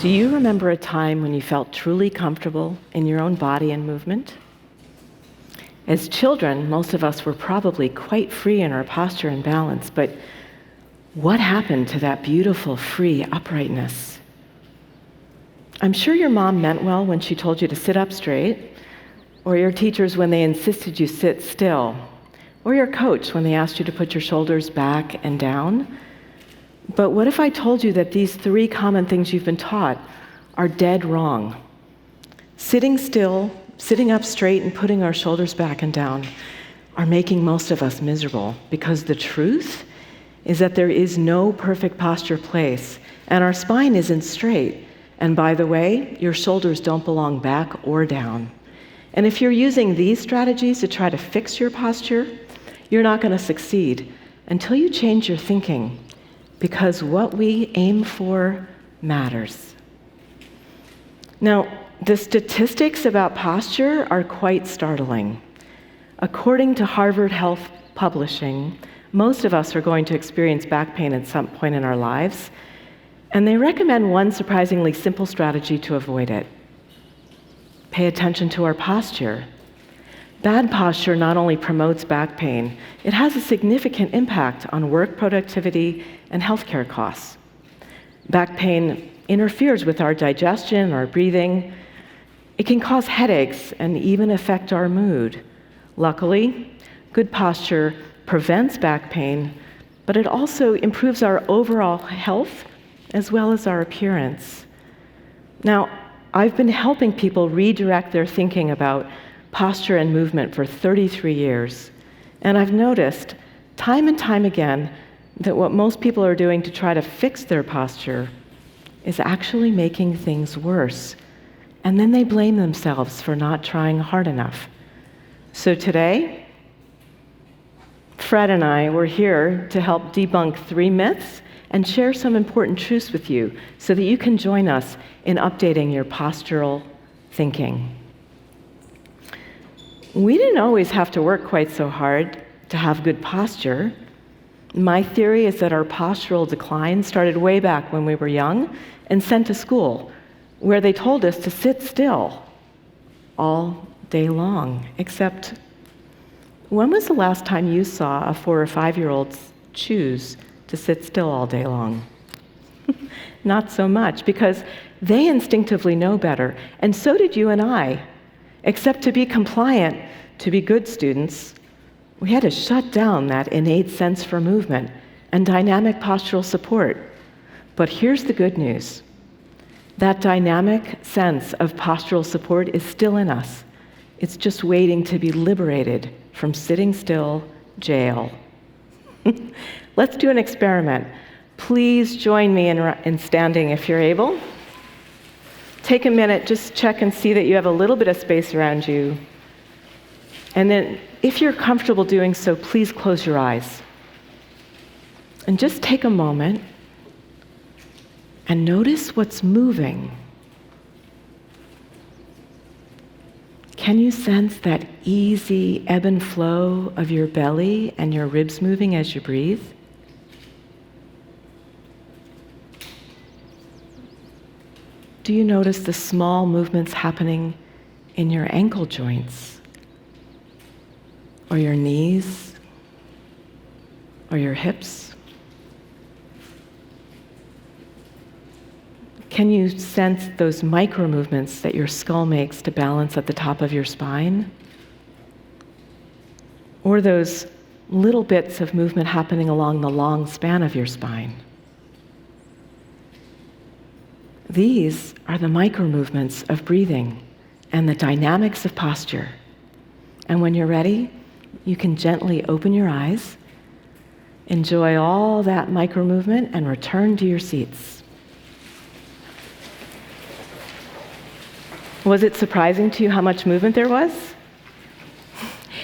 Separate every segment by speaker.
Speaker 1: Do you remember a time when you felt truly comfortable in your own body and movement? As children, most of us were probably quite free in our posture and balance, but what happened to that beautiful, free uprightness? I'm sure your mom meant well when she told you to sit up straight, or your teachers when they insisted you sit still, or your coach when they asked you to put your shoulders back and down. But what if I told you that these three common things you've been taught are dead wrong? Sitting still, sitting up straight, and putting our shoulders back and down are making most of us miserable, because the truth is that there is no perfect posture place, and our spine isn't straight. And by the way, your shoulders don't belong back or down. And if you're using these strategies to try to fix your posture, you're not going to succeed until you change your thinking, because what we aim for matters. Now, the statistics about posture are quite startling. According to Harvard Health Publishing, most of us are going to experience back pain at some point in our lives, and they recommend one surprisingly simple strategy to avoid it. Pay attention to our posture. Bad posture not only promotes back pain, it has a significant impact on work productivity and healthcare costs. Back pain interferes with our digestion, our breathing. It can cause headaches and even affect our mood. Luckily, good posture prevents back pain, but it also improves our overall health as well as our appearance. Now, I've been helping people redirect their thinking about posture and movement for 33 years, and I've noticed time and time again that what most people are doing to try to fix their posture is actually making things worse, and then they blame themselves for not trying hard enough. So today, Fred and I were here to help debunk 3 myths and share some important truths with you so that you can join us in updating your postural thinking. We didn't always have to work quite so hard to have good posture. My theory is that our postural decline started way back when we were young and sent to school, where they told us to sit still all day long. Except, when was the last time you saw a 4 or 5-year-old choose to sit still all day long? Not so much, because they instinctively know better, and so did you and I. Except to be compliant, to be good students, we had to shut down that innate sense for movement and dynamic postural support. But here's the good news. That dynamic sense of postural support is still in us. It's just waiting to be liberated from sitting still jail. Let's do an experiment. Please join me in standing if you're able. Take a minute, just check and see that you have a little bit of space around you. And then, if you're comfortable doing so, please close your eyes. And just take a moment and notice what's moving. Can you sense that easy ebb and flow of your belly and your ribs moving as you breathe? Do you notice the small movements happening in your ankle joints, or your knees, or your hips? Can you sense those micro movements that your skull makes to balance at the top of your spine? Or those little bits of movement happening along the long span of your spine? These are the micro movements of breathing and the dynamics of posture. And when you're ready, you can gently open your eyes, enjoy all that micro movement, and return to your seats. Was it surprising to you how much movement there was?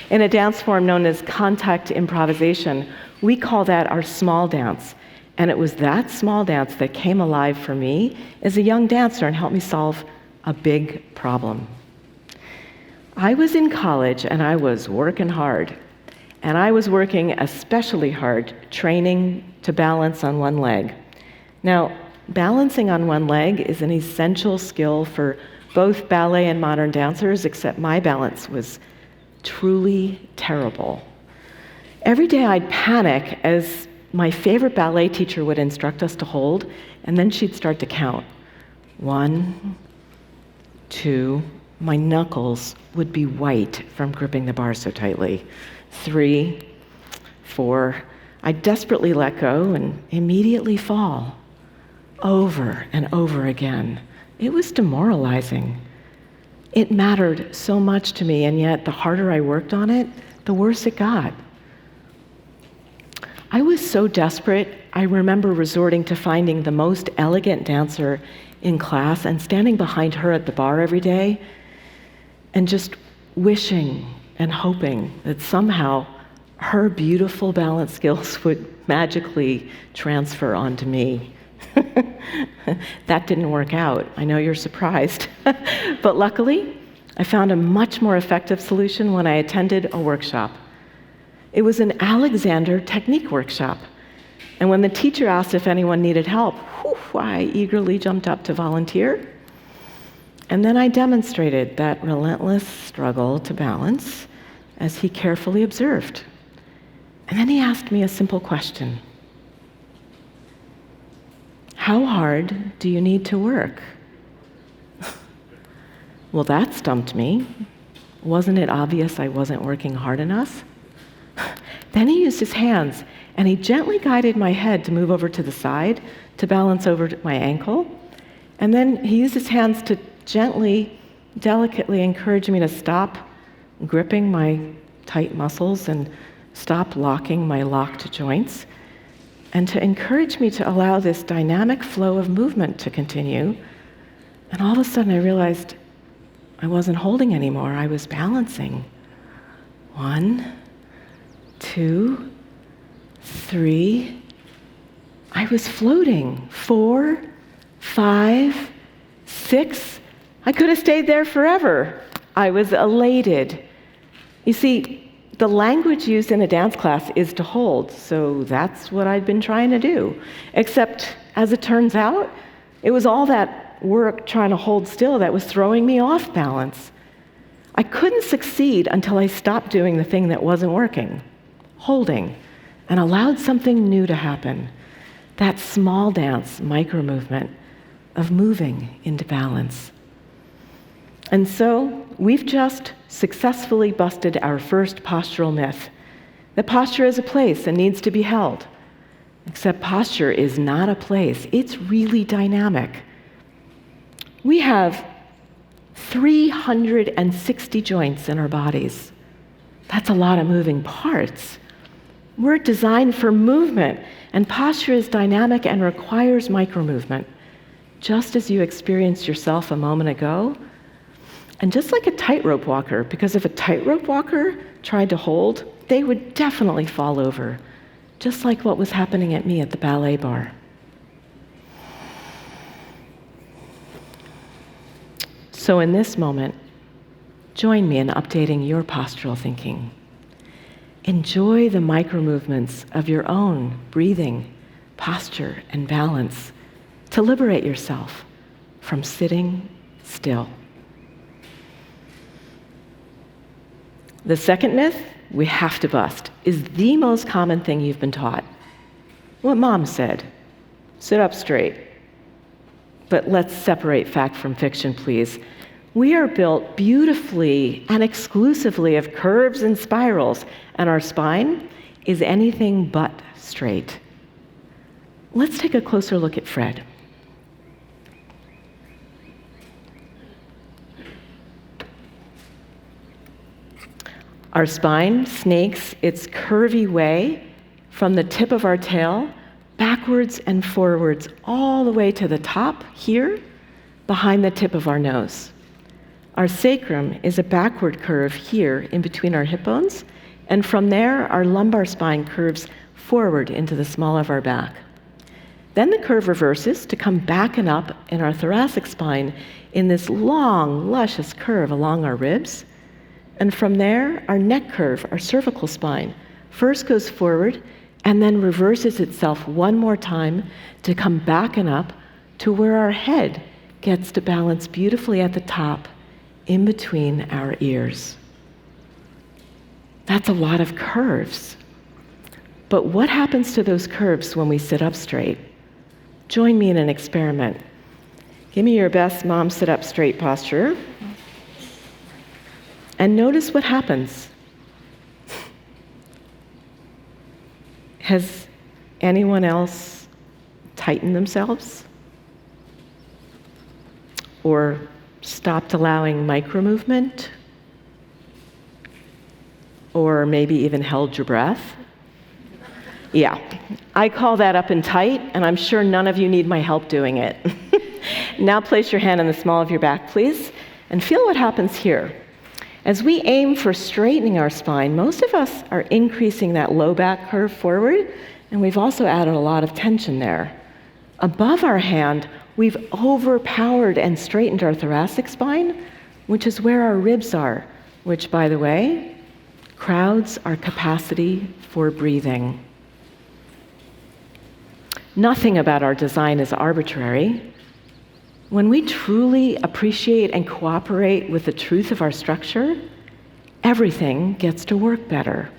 Speaker 1: In a dance form known as contact improvisation, we call that our small dance. And it was that small dance that came alive for me as a young dancer and helped me solve a big problem. I was in college and I was working hard. And I was working especially hard, training to balance on one leg. Now, balancing on one leg is an essential skill for both ballet and modern dancers, except my balance was truly terrible. Every day I'd panic as my favorite ballet teacher would instruct us to hold, and then she'd start to count. 1, 2, my knuckles would be white from gripping the bar so tightly. 3, 4, I'd desperately let go and immediately fall. Over and over again. It was demoralizing. It mattered so much to me, and yet the harder I worked on it, the worse it got. I was so desperate, I remember resorting to finding the most elegant dancer in class and standing behind her at the bar every day and just wishing and hoping that somehow her beautiful balance skills would magically transfer onto me. That didn't work out. I know you're surprised. But luckily, I found a much more effective solution when I attended a workshop. It was an Alexander technique workshop. And when the teacher asked if anyone needed help, I eagerly jumped up to volunteer. And then I demonstrated that relentless struggle to balance as he carefully observed. And then he asked me a simple question. How hard do you need to work? Well, that stumped me. Wasn't it obvious I wasn't working hard enough? Then he used his hands, and he gently guided my head to move over to the side to balance over my ankle. And then he used his hands to gently, delicately encourage me to stop gripping my tight muscles and stop locking my locked joints, and to encourage me to allow this dynamic flow of movement to continue. And all of a sudden I realized I wasn't holding anymore, I was balancing. 1, 2, 3. I was floating. 4, 5, 6. I could have stayed there forever. I was elated. You see, the language used in a dance class is to hold, so that's what I'd been trying to do. Except, as it turns out, it was all that work trying to hold still that was throwing me off balance. I couldn't succeed until I stopped doing the thing that wasn't working, holding, and allowed something new to happen. That small dance micro-movement of moving into balance. And so, we've just successfully busted our first postural myth. That posture is a place and needs to be held. Except posture is not a place. It's really dynamic. We have 360 joints in our bodies. That's a lot of moving parts. We're designed for movement, and posture is dynamic and requires micro-movement, just as you experienced yourself a moment ago. And just like a tightrope walker, because if a tightrope walker tried to hold, they would definitely fall over, just like what was happening at me at the ballet bar. So in this moment, join me in updating your postural thinking. Enjoy the micro-movements of your own breathing, posture, and balance to liberate yourself from sitting still. The second myth we have to bust is the most common thing you've been taught. What Mom said, sit up straight. But let's separate fact from fiction, please. We are built beautifully and exclusively of curves and spirals, and our spine is anything but straight. Let's take a closer look at Fred. Our spine snakes its curvy way from the tip of our tail backwards and forwards all the way to the top here, behind the tip of our nose. Our sacrum is a backward curve here in between our hip bones, and from there our lumbar spine curves forward into the small of our back. Then the curve reverses to come back and up in our thoracic spine in this long, luscious curve along our ribs. And from there, our neck curve, our cervical spine, first goes forward and then reverses itself one more time to come back and up to where our head gets to balance beautifully at the top in between our ears. That's a lot of curves. But what happens to those curves when we sit up straight? Join me in an experiment. Give me your best mom sit up straight posture. And notice what happens. Has anyone else tightened themselves? Or stopped allowing micro-movement? Or maybe even held your breath? Yeah, I call that up and tight, and I'm sure none of you need my help doing it. Now place your hand on the small of your back, please, and feel what happens here. As we aim for straightening our spine, most of us are increasing that low back curve forward, and we've also added a lot of tension there. Above our hand, we've overpowered and straightened our thoracic spine, which is where our ribs are, which, by the way, crowds our capacity for breathing. Nothing about our design is arbitrary. When we truly appreciate and cooperate with the truth of our structure, everything gets to work better.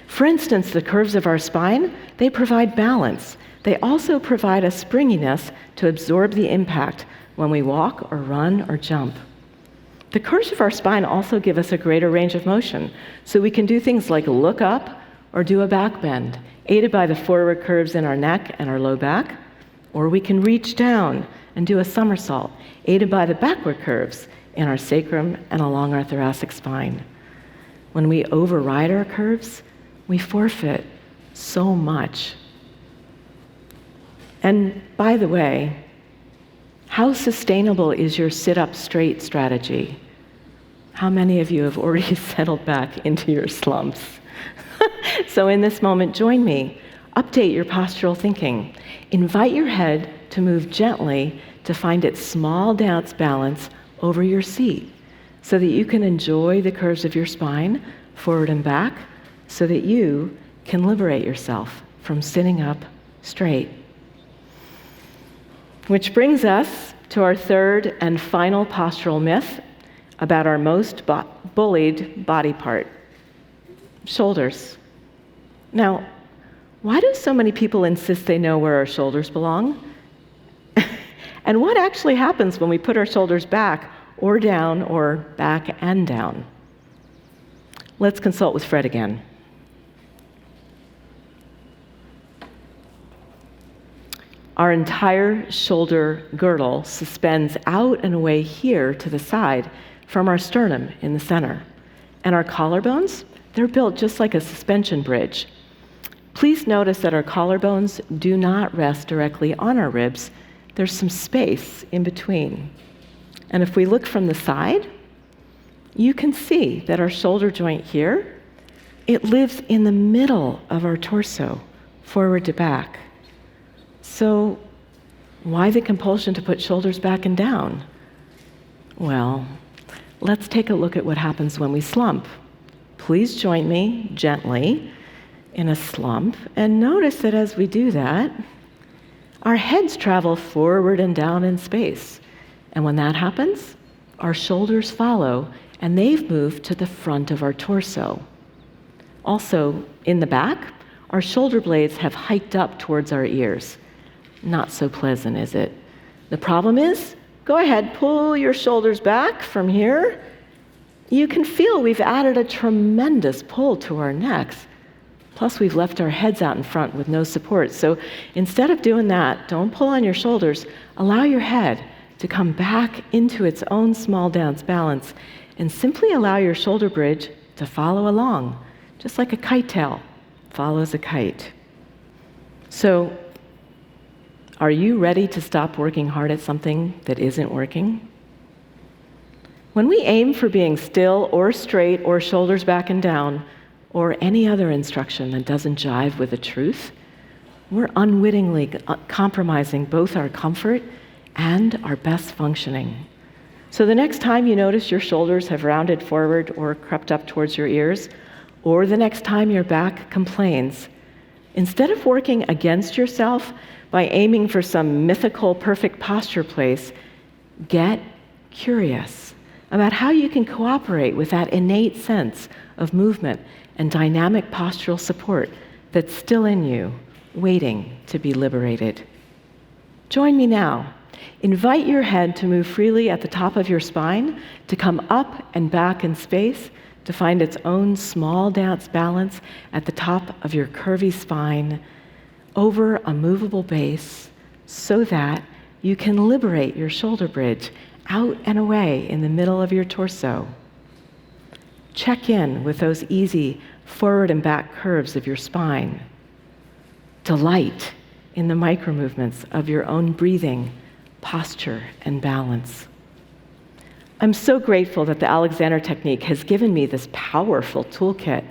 Speaker 1: For instance, the curves of our spine, they provide balance. They also provide a springiness to absorb the impact when we walk or run or jump. The curves of our spine also give us a greater range of motion, so we can do things like look up or do a back bend, aided by the forward curves in our neck and our low back, or we can reach down and do a somersault, aided by the backward curves in our sacrum and along our thoracic spine. When we override our curves, we forfeit so much. And by the way, how sustainable is your sit-up straight strategy? How many of you have already settled back into your slumps? So in this moment, join me. Update your postural thinking. Invite your head to move gently to find its small dance balance over your seat so that you can enjoy the curves of your spine forward and back so that you can liberate yourself from sitting up straight. Which brings us to our third and final postural myth about our most bullied body part, shoulders. Now, why do so many people insist they know where our shoulders belong? And what actually happens when we put our shoulders back or down or back and down? Let's consult with Fred again. Our entire shoulder girdle suspends out and away here to the side from our sternum in the center. And our collarbones, they're built just like a suspension bridge. Please notice that our collarbones do not rest directly on our ribs. There's some space in between. And if we look from the side, you can see that our shoulder joint here, it lives in the middle of our torso, forward to back. So why the compulsion to put shoulders back and down? Well, let's take a look at what happens when we slump. Please join me gently in a slump, and notice that as we do that, our heads travel forward and down in space. And when that happens, our shoulders follow, and they've moved to the front of our torso. Also, in the back, our shoulder blades have hiked up towards our ears. Not so pleasant, is it? The problem is, go ahead, pull your shoulders back from here. You can feel we've added a tremendous pull to our necks. Plus, we've left our heads out in front with no support. So instead of doing that, don't pull on your shoulders. Allow your head to come back into its own small dance balance and simply allow your shoulder bridge to follow along, just like a kite tail follows a kite. So, are you ready to stop working hard at something that isn't working? When we aim for being still or straight or shoulders back and down, or any other instruction that doesn't jive with the truth, we're unwittingly compromising both our comfort and our best functioning. So the next time you notice your shoulders have rounded forward or crept up towards your ears, or the next time your back complains, Instead of working against yourself by aiming for some mythical perfect posture place, get curious about how you can cooperate with that innate sense of movement and dynamic postural support that's still in you, waiting to be liberated. Join me now. Invite your head to move freely at the top of your spine, to come up and back in space, to find its own small dance balance at the top of your curvy spine, over a movable base, so that you can liberate your shoulder bridge out and away in the middle of your torso. Check in with those easy forward and back curves of your spine. Delight in the micro-movements of your own breathing, posture, and balance. I'm so grateful that the Alexander technique has given me this powerful toolkit,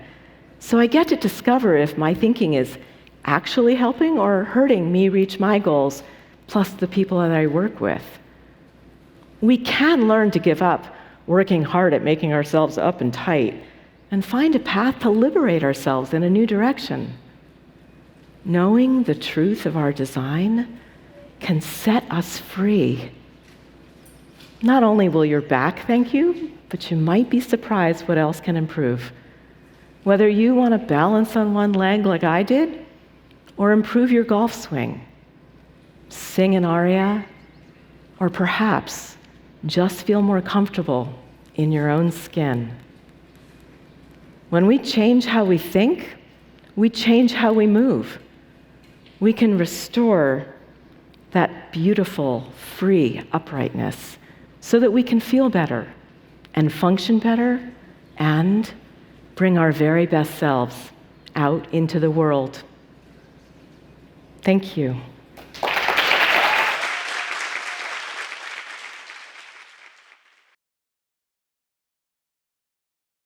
Speaker 1: so I get to discover if my thinking is actually helping or hurting me reach my goals, plus the people that I work with. We can learn to give up working hard at making ourselves up and tight and find a path to liberate ourselves in a new direction. Knowing the truth of our design can set us free. Not only will your back thank you, but you might be surprised what else can improve. Whether you want to balance on one leg like I did, or improve your golf swing, sing an aria, or perhaps just feel more comfortable in your own skin. When we change how we think, we change how we move. We can restore that beautiful, free uprightness so that we can feel better and function better and bring our very best selves out into the world. Thank you.